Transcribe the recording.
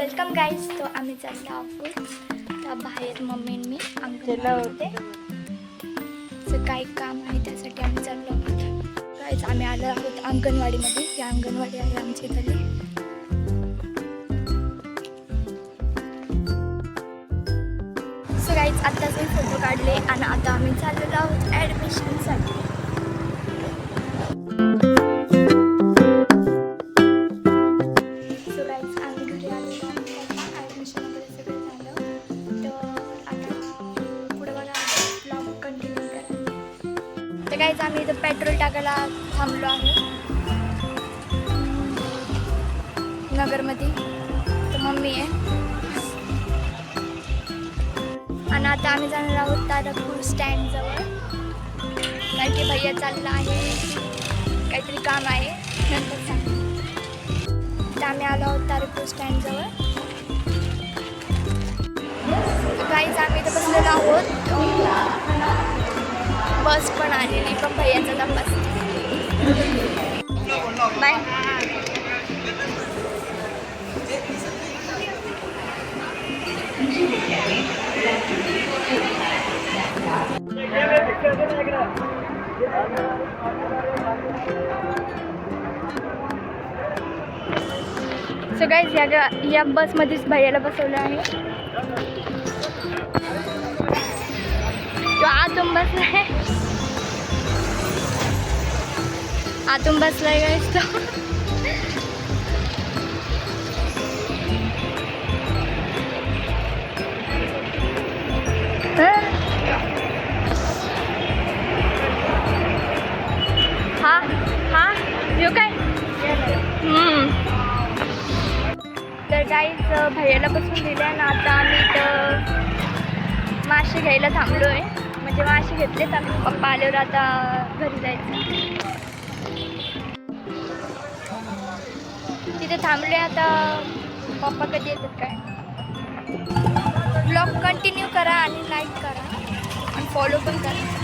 Welcome guys. तो आम्ही चाललो आहोत त्या बाहेर मम्मी मी अंगणवाडी होते काही काम आहे त्यासाठी आम्ही चाललो आहोत गाईज. आम्ही आलो आहोत अंगणवाडीमध्ये. ही अंगणवाडी आहे आमची इथली. सो गाईज आत्ताच मी फोटो काढले आणि आता आम्ही चाललेलो आहोत ॲडमिशनसाठी. तर काहीच आम्ही इथं पेट्रोल टाकायला थांबलो आहे नगरमध्ये. तर मम्मी आहे आणि आता आम्ही जाणार आहोत तारापूर स्टँडजवळ. कारण की भैया चालला आहे, काहीतरी काम आहे नंतर सांग. तर आम्ही आलो आहोत तारापूर स्टँडजवळ. काहीच आम्ही इथं बसलेलो आहोत. बस पण आलेली पण भैयाचा तपास. बाय. सो गाईज या बसमध्येच भैयाला बसवलं आहे. तो आतून बसलाय, आतून बसलाय गाईज तो. हा हा यो काय. तर गाईज भैयाला बसून दिले आणि आता आम्ही इथं मासे घ्यायला थांबलो आहे. म्हणजे मासे घेतलेत आम्ही. पप्पा आल्यावर आता घरी जायचं. तिथे थांबले आता. पप्पा कधी येतात काय. ब्लॉग कंटिन्यू करा आणि लाईक करा आणि फॉलो पण करा.